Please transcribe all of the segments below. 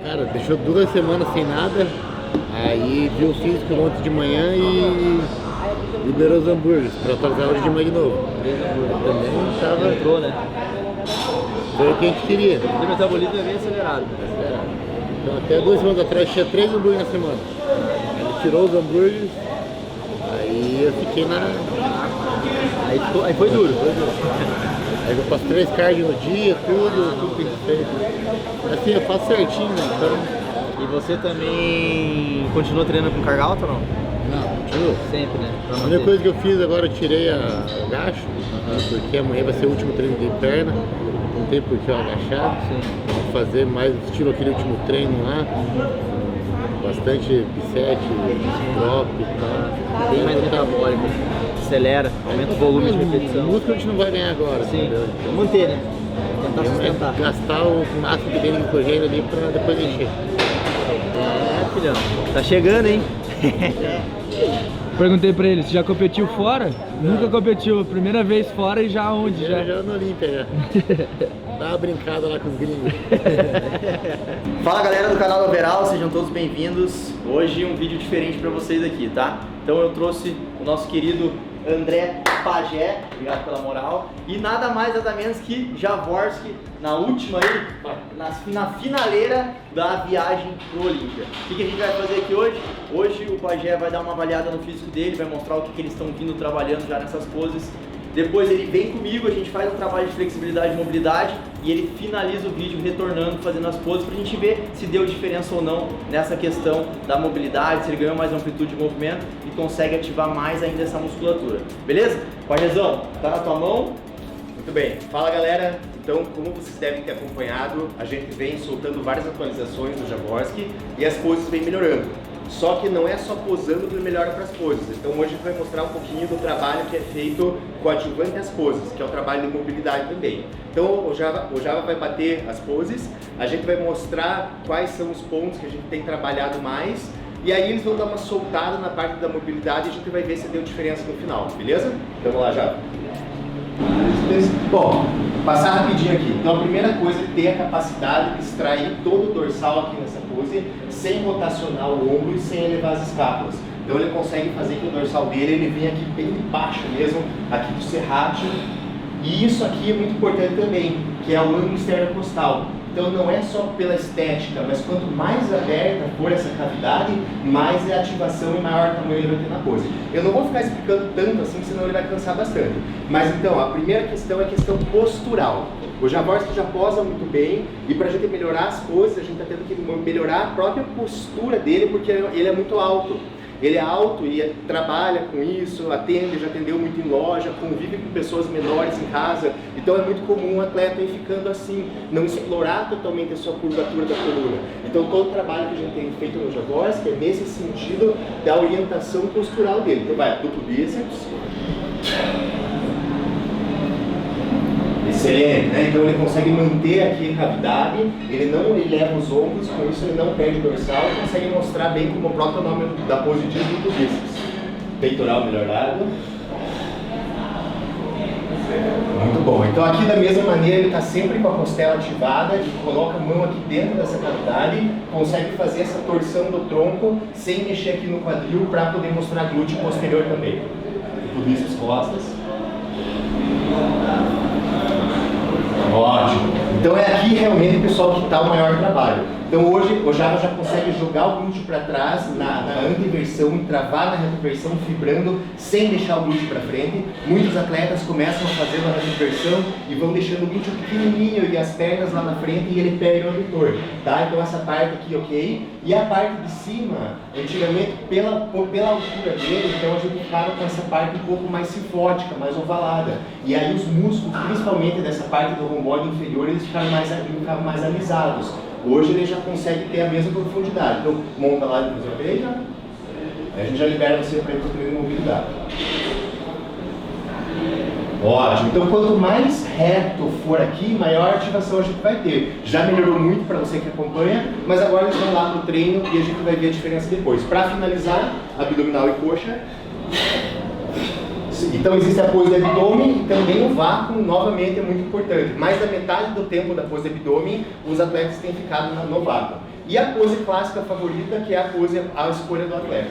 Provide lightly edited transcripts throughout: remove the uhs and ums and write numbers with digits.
Cara, deixou 2 semanas sem nada, aí viu o físico ontem de manhã e liberou os hambúrgueres pra atualizar hoje de manhã de novo. Também tava... Entrou, né? Foi o que a gente queria. O metabolismo é bem acelerado. Então até 2 semanas atrás tinha 3 hambúrgueres na semana. Ele tirou os hambúrgueres, aí eu fiquei na... Aí foi duro. Aí eu faço 3 cardio no dia, tudo perfeito. Assim, eu faço certinho, né? Então... E você também continua treinando com carga alta ou não? Não, continua. Sempre, né? A única coisa que eu fiz agora, eu tirei o agacho, porque amanhã vai ser o último treino de perna, não tem por que eu agachar. Sim. Vou fazer mais estilo aquele último treino lá, bastante bicep, drop e tal. Bem mais metabólico. Acelera, aumenta o volume de repetição. O músculo a gente não vai ganhar agora, Sim, entendeu? manter, né? Tentar sustentar. Gastar o máximo que tem de glicogênio ali pra depois encher. Filhão. Tá chegando, hein? Perguntei pra ele, você já competiu fora? Nunca competiu, primeira vez fora e já onde? Já no Olímpia já. Dá uma brincada lá com os gringos. Fala galera do canal Overall, sejam todos bem-vindos. Hoje um vídeo diferente pra vocês aqui, tá? Então eu trouxe o nosso querido André Pagé, obrigado pela moral. E nada mais, nada menos que Jaworski, na última aí, na finaleira da viagem pro Olímpia. O que a gente vai fazer aqui hoje? Hoje o Pagé vai dar uma avaliada no físico dele, vai mostrar o que eles estão vindo trabalhando já nessas poses. Depois ele vem comigo, a gente faz um trabalho de flexibilidade e mobilidade e ele finaliza o vídeo retornando, fazendo as poses pra gente ver se deu diferença ou não nessa questão da mobilidade, se ele ganhou mais amplitude de movimento e consegue ativar mais ainda essa musculatura. Beleza? Pajézão, tá na tua mão? Muito bem. Fala galera, então como vocês devem ter acompanhado, a gente vem soltando várias atualizações do Jaworski e as poses vêm melhorando. Só que não é só posando que ele melhora para as poses. Então hoje a gente vai mostrar um pouquinho do trabalho que é feito coadjuvante às poses, que é o trabalho de mobilidade também. Então o Java vai bater as poses, a gente vai mostrar quais são os pontos que a gente tem trabalhado mais e aí eles vão dar uma soltada na parte da mobilidade e a gente vai ver se deu diferença no final, beleza? Então vamos lá, Java. Bom, passar rapidinho aqui. Então a primeira coisa é ter a capacidade de extrair todo o dorsal aqui nessa pose sem rotacionar o ombro e sem elevar as escápulas. Então ele consegue fazer que o dorsal dele ele venha aqui bem baixo mesmo, aqui do serrátil. E isso aqui é muito importante também, que é o ângulo externo-costal. Então não é só pela estética, mas quanto mais aberta for essa cavidade, mais é ativação e maior tamanho ele vai ter na pose. Eu não vou ficar explicando tanto assim, senão ele vai cansar bastante. Mas então, a primeira questão é a questão postural. O Jaworski já posa muito bem e para a gente melhorar as poses, a gente está tendo que melhorar a própria postura dele, porque ele é muito alto. Ele é alto e trabalha com isso, atende, já atendeu muito em loja, convive com pessoas menores em casa. Então é muito comum um atleta ir ficando assim, não explorar totalmente a sua curvatura da coluna. Então todo o trabalho que a gente tem feito no Jaworski é nesse sentido da orientação postural dele. Então vai, duplo bíceps. Excelente, né? Então ele consegue manter aqui a cavidade, ele não eleva os ombros, com isso ele não perde o dorsal e consegue mostrar bem como o próprio nome da pose diz do bíceps. Peitoral melhorado. Muito bom. Então aqui da mesma maneira ele está sempre com a costela ativada, ele coloca a mão aqui dentro dessa cavidade, consegue fazer essa torção do tronco sem mexer aqui no quadril para poder mostrar glúteo posterior também. O bíceps costas. Ótimo. Então é aqui realmente, pessoal, que está o maior trabalho. Então hoje o Java já consegue jogar o glúteo para trás na anteversão e travar na retroversão, fibrando sem deixar o glúteo para frente. Muitos atletas começam a fazer a retroversão e vão deixando o glúteo pequenininho e as pernas lá na frente e ele perde o adutor, tá? Então essa parte aqui, ok? E a parte de cima, antigamente pela altura dele, então a gente ficava com essa parte um pouco mais cifótica, mais ovalada. E aí os músculos, principalmente dessa parte do romboide inferior, eles ficavam mais alisados. Hoje ele já consegue ter a mesma profundidade. Então, monta lá depois uma vez, né? Aí a gente já libera você para ir para o treino de mobilidade. Ótimo. Então, quanto mais reto for aqui, maior ativação a gente vai ter. Já melhorou muito para você que acompanha, mas agora eles vão lá para o treino e a gente vai ver a diferença depois. Para finalizar, abdominal e coxa. Então existe a pose de abdômen e também o vácuo, novamente, é muito importante. Mais da metade do tempo da pose de abdômen, os atletas têm ficado no vácuo. e a pose clássica favorita, que é a pose à escolha do atleta.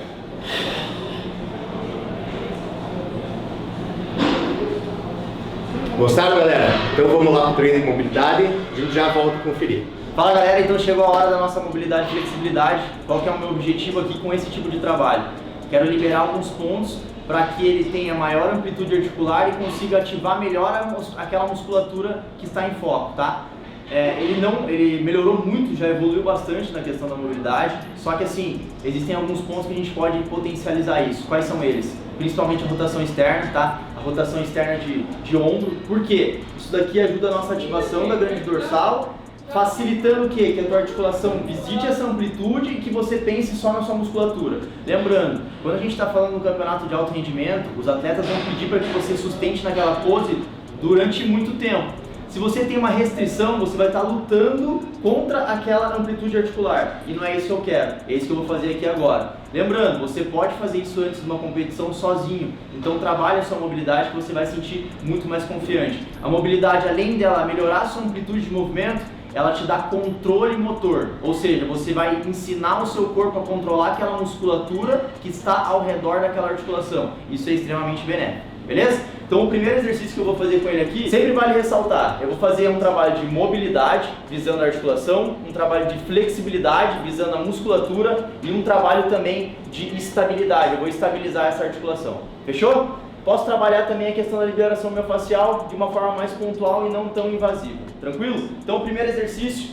Gostaram, galera? Então vamos lá para o treino de mobilidade, a gente já volta a conferir. Fala galera, então chegou a hora da nossa mobilidade e flexibilidade. Qual que é o meu objetivo aqui com esse tipo de trabalho? Quero liberar alguns pontos para que ele tenha maior amplitude articular e consiga ativar melhor aquela musculatura que está em foco, tá? Ele melhorou muito, já evoluiu bastante na questão da mobilidade, só que assim, existem alguns pontos que a gente pode potencializar isso. Quais são eles? Principalmente a rotação externa, tá? A rotação externa de ombro, por quê? Isso daqui ajuda a nossa ativação da grande dorsal, facilitando o quê? Que a tua articulação visite essa amplitude e que você pense só na sua musculatura. Lembrando, quando a gente está falando no campeonato de alto rendimento, os atletas vão pedir para que você sustente naquela pose durante muito tempo. Se você tem uma restrição, você vai estar lutando contra aquela amplitude articular. E não é isso que eu quero, é isso que eu vou fazer aqui agora. Lembrando, você pode fazer isso antes de uma competição sozinho. Então trabalhe a sua mobilidade que você vai sentir muito mais confiante. A mobilidade, além dela melhorar a sua amplitude de movimento, ela te dá controle motor. Ou seja, você vai ensinar o seu corpo a controlar aquela musculatura que está ao redor daquela articulação. Isso é extremamente benéfico. Beleza? Então o primeiro exercício que eu vou fazer com ele aqui, sempre vale ressaltar, eu vou fazer um trabalho de mobilidade, visando a articulação, um trabalho de flexibilidade, visando a musculatura e um trabalho também de estabilidade, eu vou estabilizar essa articulação. Fechou? Posso trabalhar também a questão da liberação miofascial de uma forma mais pontual e não tão invasiva. Tranquilo? Então o primeiro exercício,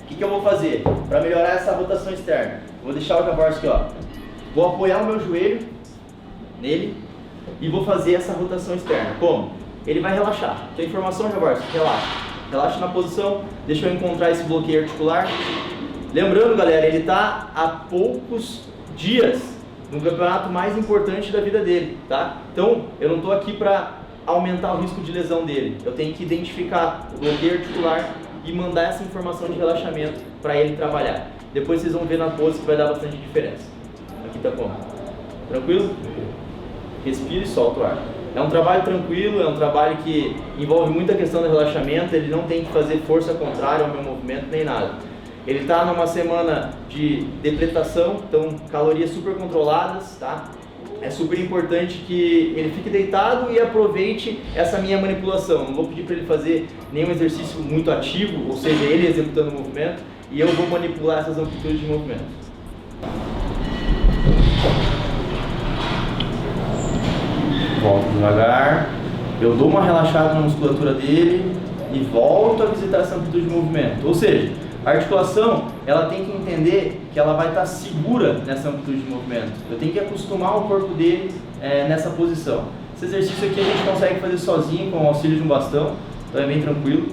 o que eu vou fazer? Para melhorar essa rotação externa, vou deixar o Jaworski, ó, vou apoiar o meu joelho nele, e vou fazer essa rotação externa. Como? Ele vai relaxar. Tem informação, Jaworski? Relaxa. Relaxa na posição. Deixa eu encontrar esse bloqueio articular. Lembrando, galera, ele está há poucos dias no campeonato mais importante da vida dele, tá? Então, eu não estou aqui para aumentar o risco de lesão dele. Eu tenho que identificar o bloqueio articular e mandar essa informação de relaxamento para ele trabalhar. Depois vocês vão ver na pose que vai dar bastante diferença. Aqui tá como? Tranquilo? Respira e solta o ar. É um trabalho tranquilo, é um trabalho que envolve muita questão do relaxamento, ele não tem que fazer força contrária ao meu movimento nem nada. Ele está numa semana de depletação, então calorias super controladas, tá? É super importante que ele fique deitado e aproveite essa minha manipulação. Não vou pedir para ele fazer nenhum exercício muito ativo, ou seja, ele executando o movimento, e eu vou manipular essas amplitudes de movimento. Volto devagar, eu dou uma relaxada na musculatura dele e volto a visitar essa amplitude de movimento. Ou seja, a articulação, ela tem que entender que ela vai estar segura nessa amplitude de movimento. Eu tenho que acostumar o corpo dele nessa posição. Esse exercício aqui a gente consegue fazer sozinho com o auxílio de um bastão, então é bem tranquilo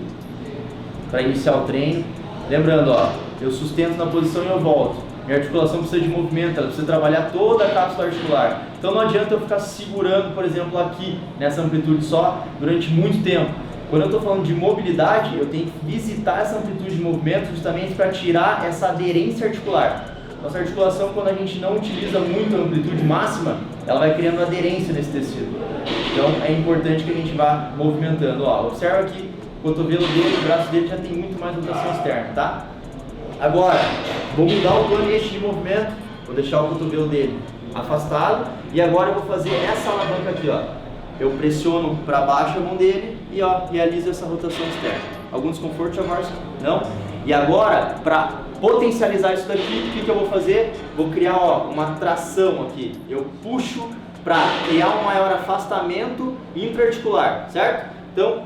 para iniciar o treino. Lembrando, ó, eu sustento na posição e eu volto. Minha articulação precisa de movimento, ela precisa trabalhar toda a cápsula articular. Então não adianta eu ficar segurando, por exemplo, aqui, nessa amplitude só, durante muito tempo. Quando eu estou falando de mobilidade, eu tenho que visitar essa amplitude de movimento justamente para tirar essa aderência articular. Nossa articulação, quando a gente não utiliza muito a amplitude máxima, ela vai criando aderência nesse tecido. Então é importante que a gente vá movimentando. Ó, observa que o cotovelo dele, o braço dele já tem muito mais rotação externa, tá? Agora, vou mudar o plano e eixo de movimento, vou deixar o cotovelo dele afastado e agora eu vou fazer essa alavanca aqui, ó. Eu pressiono para baixo a mão dele e ó, realizo essa rotação externa. Algum desconforto, Jaworski? Não? E agora, para potencializar isso daqui, o que eu vou fazer? Vou criar ó, uma tração aqui. Eu puxo para criar um maior afastamento intraarticular, certo? Então,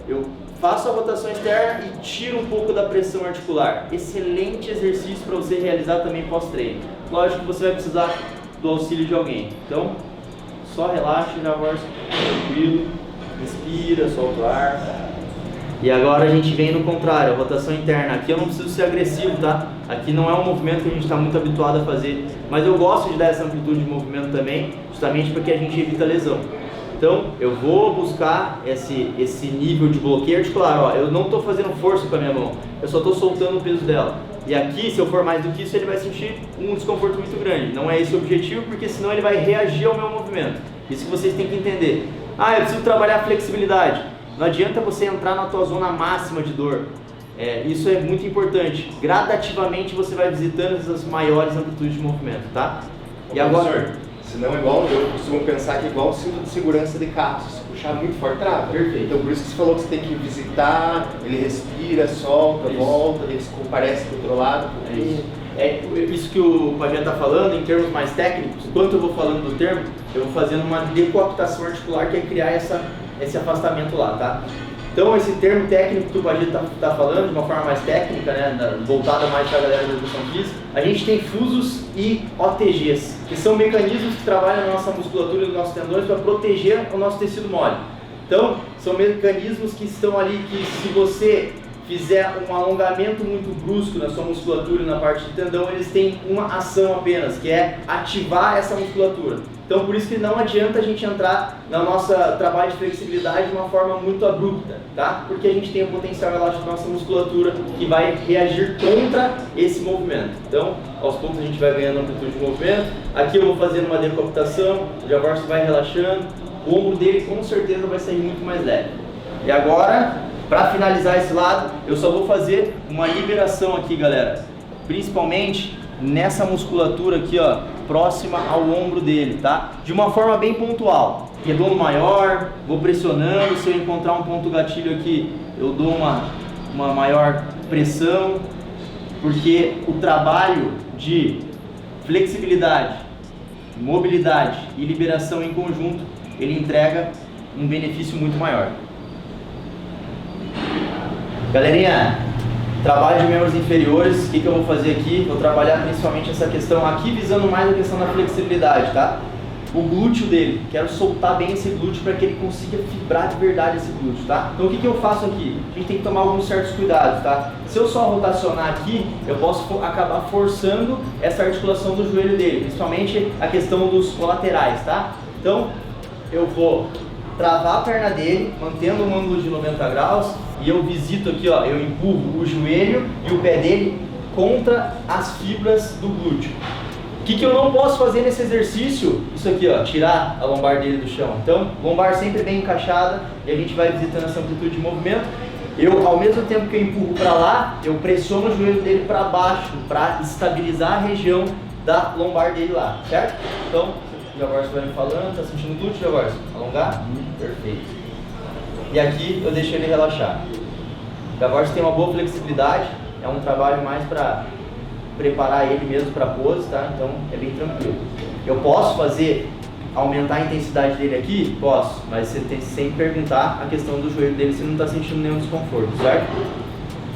eu faço a rotação externa e tiro um pouco da pressão articular. Excelente exercício para você realizar também pós-treino. Lógico que você vai precisar do auxílio de alguém. Então, só relaxa, Jaworski, tranquilo, respira, solta o ar. E agora a gente vem no contrário, a rotação interna. Aqui eu não preciso ser agressivo, tá? Aqui não é um movimento que a gente está muito habituado a fazer, mas eu gosto de dar essa amplitude de movimento também, justamente porque a gente evita lesão. Então, eu vou buscar esse nível de bloqueio articular. Ó, eu não estou fazendo força com a minha mão, eu só estou soltando o peso dela. E aqui, se eu for mais do que isso, ele vai sentir um desconforto muito grande. Não é esse o objetivo, porque senão ele vai reagir ao meu movimento. Isso que vocês têm que entender. Ah, eu preciso trabalhar a flexibilidade. Não adianta você entrar na tua zona máxima de dor. Isso é muito importante. Gradativamente você vai visitando essas maiores amplitudes de movimento, tá? E agora... Professor, senão é igual, eu costumo pensar que é igual o cinto de segurança de carro, se você puxar muito forte, trava. Perfeito. Então por isso que você falou que você tem que visitar, ele respira, solta, volta, ele se comparece do outro lado. Isso que o Pajé está falando, em termos mais técnicos, enquanto eu vou falando do termo, eu vou fazendo uma decoaptação articular, que é criar esse afastamento lá, tá? Então esse termo técnico que o Pajé está falando, de uma forma mais técnica, né, voltada mais para a galera da educação física, a gente tem fusos e OTGs, que são mecanismos que trabalham na nossa musculatura e nos nossos tendões para proteger o nosso tecido mole. Então, são mecanismos que estão ali que, se você fizer um alongamento muito brusco na sua musculatura e na parte do tendão, eles têm uma ação apenas, que é ativar essa musculatura. Então, por isso que não adianta a gente entrar na nossa trabalho de flexibilidade de uma forma muito abrupta, tá? Porque a gente tem o potencial elástico da nossa musculatura que vai reagir contra esse movimento. Então, aos poucos a gente vai ganhando amplitude de movimento. Aqui eu vou fazendo uma decoaptação, o Javorski vai relaxando, o ombro dele com certeza vai sair muito mais leve. E agora, para finalizar esse lado, eu só vou fazer uma liberação aqui, galera. Principalmente nessa musculatura aqui, ó, próxima ao ombro dele, tá? De uma forma bem pontual. Redondo maior, vou pressionando. Se eu encontrar um ponto gatilho aqui, eu dou uma maior pressão. Porque o trabalho de flexibilidade, mobilidade e liberação em conjunto, ele entrega um benefício muito maior. Galerinha, trabalho de membros inferiores, o que eu vou fazer aqui? Vou trabalhar principalmente essa questão aqui, visando mais a questão da flexibilidade, tá? O glúteo dele, quero soltar bem esse glúteo para que ele consiga fibrar de verdade esse glúteo, tá? Então o que eu faço aqui? A gente tem que tomar alguns certos cuidados, tá? Se eu só rotacionar aqui, eu posso acabar forçando essa articulação do joelho dele, principalmente a questão dos colaterais, tá? Então eu vou travar a perna dele, mantendo um ângulo de 90 graus, e eu visito aqui, ó, eu empurro o joelho e o pé dele contra as fibras do glúteo. O que eu não posso fazer nesse exercício? Isso aqui, ó, tirar a lombar dele do chão. Então, lombar sempre bem encaixada, e a gente vai visitando essa amplitude de movimento. Eu, ao mesmo tempo que eu empurro para lá, eu pressiono o joelho dele para baixo, para estabilizar a região da lombar dele lá, certo? Então, o Javorski vai me falando, tá sentindo o glúteo, Javorski? Alongar? Perfeito. E aqui eu deixo ele relaxar. O Javorski tem uma boa flexibilidade, é um trabalho mais para preparar ele mesmo para pose, tá? Então é bem tranquilo. Eu posso aumentar a intensidade dele aqui? Posso, mas você tem que sempre perguntar a questão do joelho dele se não está sentindo nenhum desconforto, certo?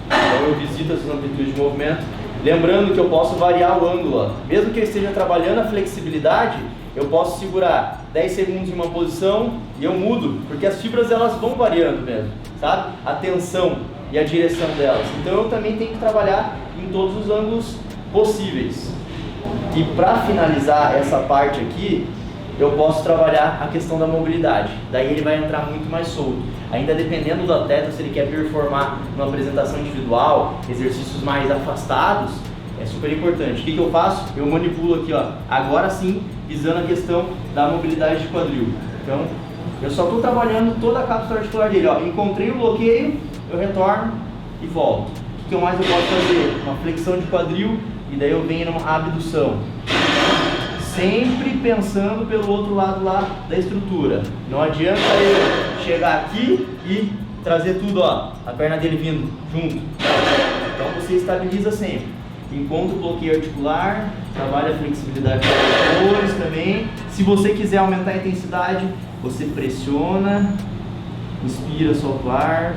Então eu visito essas amplitudes de movimento. Lembrando que eu posso variar o ângulo, ó. Mesmo que eu esteja trabalhando a flexibilidade, eu posso segurar 10 segundos em uma posição e eu mudo, porque as fibras elas vão variando mesmo, sabe? A tensão e a direção delas. Então eu também tenho que trabalhar em todos os ângulos possíveis. E para finalizar essa parte aqui, eu posso trabalhar a questão da mobilidade. Daí ele vai entrar muito mais solto. Ainda dependendo do atleta, se ele quer performar numa apresentação individual, exercícios mais afastados, é super importante. O que eu faço? Eu manipulo aqui, ó, agora sim, visando a questão da mobilidade de quadril. Então, eu só estou trabalhando toda a cápsula articular dele, ó. Encontrei o bloqueio, eu retorno e volto. O que mais eu posso fazer? Uma flexão de quadril e daí eu venho numa abdução. Sempre pensando pelo outro lado lá da estrutura. Não adianta eu chegar aqui e trazer tudo, ó, a perna dele vindo junto. Então você estabiliza sempre. Encontra o bloqueio articular, trabalha a flexibilidade dos motores também. Se você quiser aumentar a intensidade, você pressiona, inspira, solta o ar.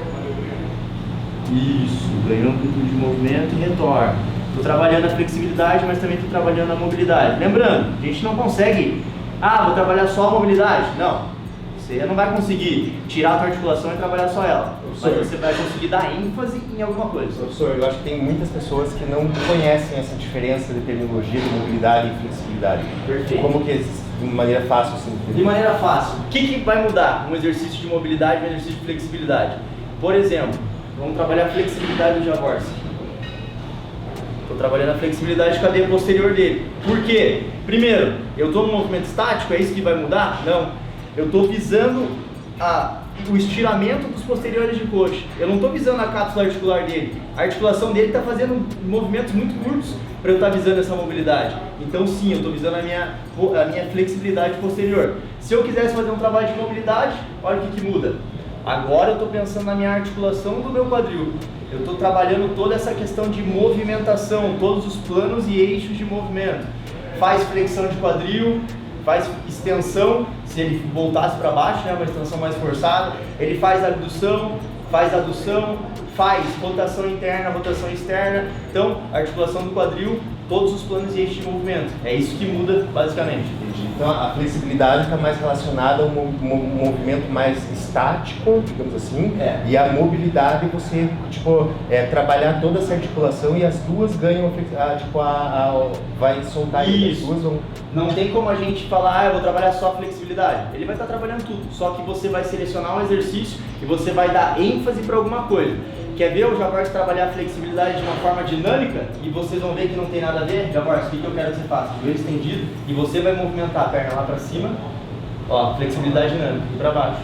Isso, ganhou amplitude de movimento e retorna. Estou trabalhando a flexibilidade, mas também estou trabalhando a mobilidade. Lembrando, a gente não consegue, vou trabalhar só a mobilidade. Não, você não vai conseguir tirar a tua articulação e trabalhar só ela. Mas você vai conseguir dar ênfase em alguma coisa. Professor, eu acho que tem muitas pessoas que não conhecem essa diferença de terminologia de mobilidade e flexibilidade. Perfeito. Como que, de maneira fácil, assim? De maneira fácil. O que vai mudar um exercício de mobilidade e um exercício de flexibilidade? Por exemplo, vamos trabalhar a flexibilidade do Javorski. Estou trabalhando a flexibilidade de cadeia posterior dele. Por quê? Primeiro, eu estou no movimento estático, é isso que vai mudar? Não. Eu estou visando a o estiramento dos posteriores de coxa. Eu não estou visando a cápsula articular dele. A articulação dele está fazendo movimentos muito curtos para eu estar visando essa mobilidade. Então sim, eu estou visando a minha flexibilidade posterior. Se eu quisesse fazer um trabalho de mobilidade, olha o que muda. Agora eu estou pensando na minha articulação do meu quadril. Eu estou trabalhando toda essa questão de movimentação, todos os planos e eixos de movimento. Faz flexão de quadril, faz extensão, se ele voltasse para baixo, né, uma extensão mais forçada. Ele faz abdução, faz adução, faz rotação interna, rotação externa. Então, articulação do quadril, todos os planos e eixos de movimento. É isso que muda, basicamente. Entendi. Então, a flexibilidade está mais relacionada a um movimento mais estático, digamos assim, e a mobilidade você, tipo, trabalhar toda essa articulação e as duas ganham, vai soltar e as duas vão... Não tem como a gente falar, eu vou trabalhar só a flexibilidade. Ele vai estar trabalhando tudo, só que você vai selecionar um exercício e você vai dar ênfase para alguma coisa. Quer ver o Jaguars trabalhar a flexibilidade de uma forma dinâmica? E vocês vão ver que não tem nada a ver? Jaguars, o que eu quero que você faça? Joelho estendido, e você vai movimentar a perna lá para cima. Ó, flexibilidade dinâmica, e para baixo.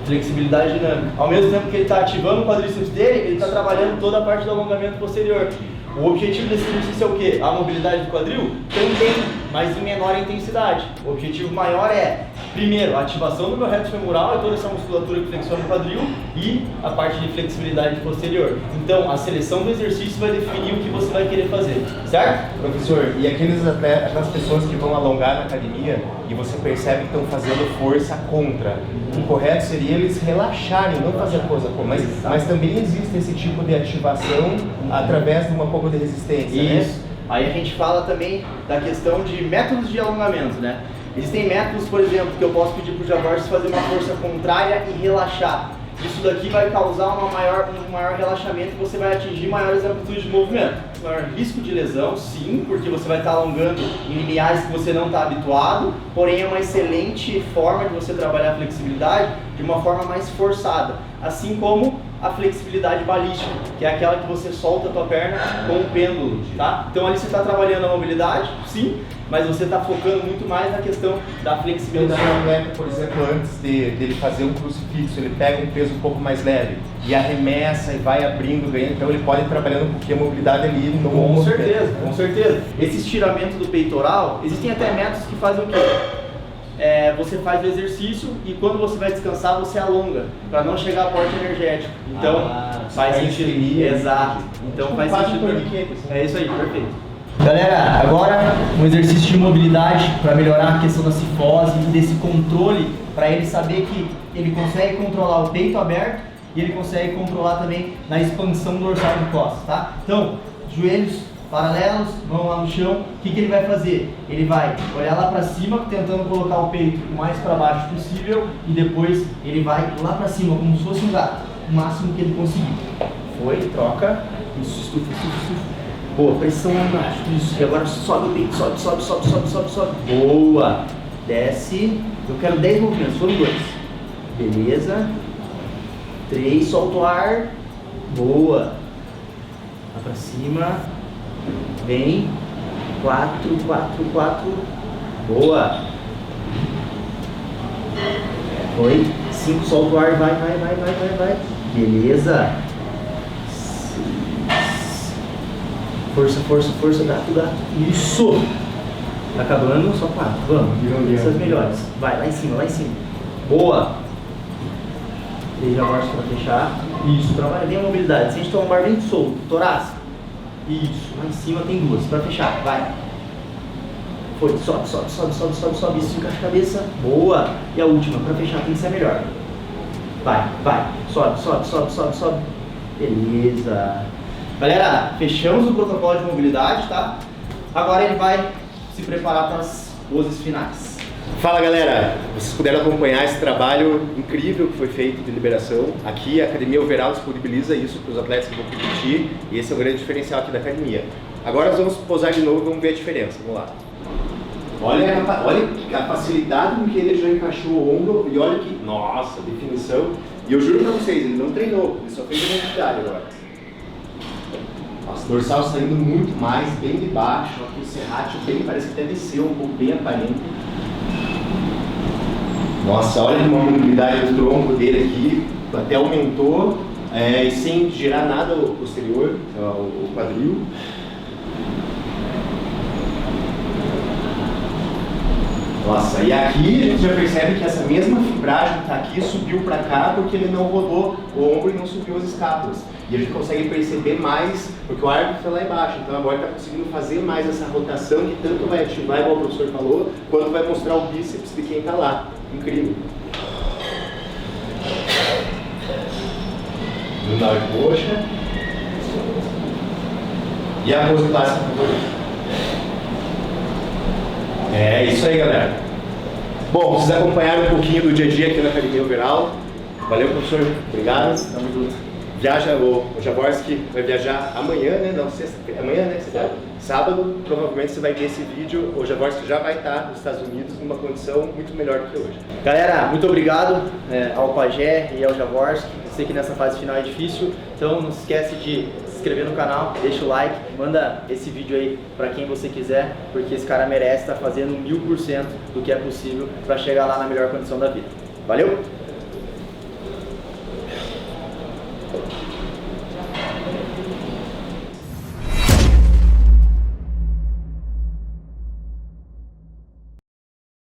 Flexibilidade dinâmica. Ao mesmo tempo que ele está ativando o quadríceps dele, ele está trabalhando toda a parte do alongamento posterior. O objetivo desse exercício é o quê? A mobilidade do quadril? Também, mas em menor intensidade. O objetivo maior é, primeiro, a ativação do meu reto femoral e toda essa musculatura que flexiona o quadril e a parte de flexibilidade posterior. Então, a seleção do exercício vai definir o que você vai querer fazer, certo? Professor, e aquelas pessoas que vão alongar na academia e você percebe que estão fazendo força contra, o correto seria eles relaxarem, não fazer coisa contra, mas também existe esse tipo de ativação através de uma pouco de resistência, Isso. né? Aí a gente fala também da questão de métodos de alongamento, né? Existem métodos, por exemplo, que eu posso pedir para o Jaguars fazer uma força contrária e relaxar. Isso daqui vai causar um maior relaxamento e você vai atingir maiores amplitudes de movimento. Maior risco de lesão, sim, porque você vai estar alongando em limiares que você não está habituado, porém é uma excelente forma de você trabalhar a flexibilidade de uma forma mais forçada. Assim como a flexibilidade balística, que é aquela que você solta a tua perna com o pêndulo, tá? Então ali você está trabalhando a mobilidade, sim, mas você está focando muito mais na questão da flexibilidade. Então, se atleta, por exemplo, antes dele fazer um crucifixo, ele pega um peso um pouco mais leve e arremessa e vai abrindo, ganhando, então ele pode ir trabalhando porque a mobilidade ali no Com certeza, com certeza. Esse estiramento do peitoral, existem até métodos que fazem o quê? Você faz o exercício e quando você vai descansar, você alonga, para não chegar a porte energético. Então, faz sentido. Exato. Então, faz sentido. É isso aí, perfeito. Galera, agora um exercício de mobilidade para melhorar a questão da cifose e desse controle, para ele saber que ele consegue controlar o peito aberto e ele consegue controlar também na expansão dorsal de costas, tá? Então, joelhos paralelos, mão lá no chão, o que ele vai fazer? Ele vai olhar lá para cima, tentando colocar o peito o mais para baixo possível e depois ele vai lá para cima, como se fosse um gato, o máximo que ele conseguir. Foi, troca, isso, estufa. Boa, pressão lá embaixo, isso, e agora sobe o peito, sobe. Boa, desce, eu quero 10 movimentos, foram 2. Beleza, 3, solta o ar, boa, lá pra cima, vem, 4, boa, foi, 5, solta o ar, vai, beleza, 6, força, gato, isso, tá acabando, só 4, vamos, essas melhores, vai, lá em cima, boa, 3 agora para fechar, isso, trabalha bem a mobilidade, sente tua lombar bem solto, torácico, isso, lá em cima tem 2, para fechar, vai, foi, sobe, isso, encaixa a cabeça, boa, e a última, para fechar, tem que ser a melhor, vai, sobe, beleza. Galera, fechamos o protocolo de mobilidade, tá? Agora ele vai se preparar para as poses finais. Fala galera, vocês puderam acompanhar esse trabalho incrível que foi feito de liberação. Aqui a Academia Overall disponibiliza isso para os atletas que vão competir e esse é o grande diferencial aqui da academia. Agora nós vamos posar de novo e vamos ver a diferença, vamos lá. Olha a facilidade com que ele já encaixou o ombro e olha que, nossa, definição. E eu juro para vocês, ele não treinou, ele só fez a mobilidade agora. Nossa, dorsal saindo muito mais, bem de baixo, aqui o serrátil bem, parece que até desceu um pouco, bem aparente. Nossa, olha a mobilidade do tronco dele aqui, até aumentou, e sem girar nada o posterior, o quadril. Nossa, e aqui a gente já percebe que essa mesma fibragem que está aqui subiu para cá porque ele não rodou o ombro e não subiu as escápulas. E a gente consegue perceber mais, porque o árbitro está lá embaixo, então agora está conseguindo fazer mais essa rotação que tanto vai ativar, igual o professor falou, quanto vai mostrar o bíceps de quem está lá. Incrível. Lunar de coxa. E a pose clássica favorita. É isso aí, galera. Bom, vocês acompanharam um pouquinho do dia a dia aqui na Academia Overall. Valeu, professor. Obrigado. Tamo junto. Viaja, o Jaworski vai viajar amanhã, né? Não, sexta-feira. Amanhã, né? Sábado, provavelmente você vai ver esse vídeo. O Jaworski já vai estar nos Estados Unidos numa condição muito melhor do que hoje. Galera, muito obrigado ao Pajé e ao Jaworski. Eu sei que nessa fase final é difícil, então não se esquece de se inscrever no canal, deixa o like, manda esse vídeo aí pra quem você quiser, porque esse cara merece estar fazendo 1000% do que é possível para chegar lá na melhor condição da vida. Valeu?